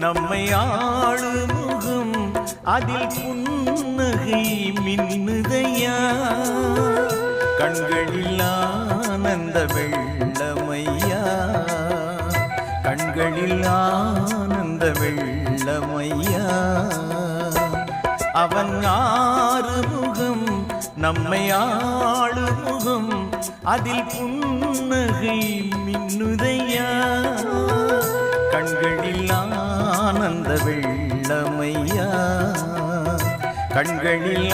நம்மை ஆளுமுகம் அதில் புன்னகை மின்னுதையா கண்களில் ஆனந்த வெள்ளமையா கண்களில் ஆனந்த வெள்ளமையா அவன் ஆறுமுகம் நம்மை ஆளுமுகம் அதில் புன்னகை மின்னுதையா கண்களில் ஆனந்த வெள்ளமையா கண்களில்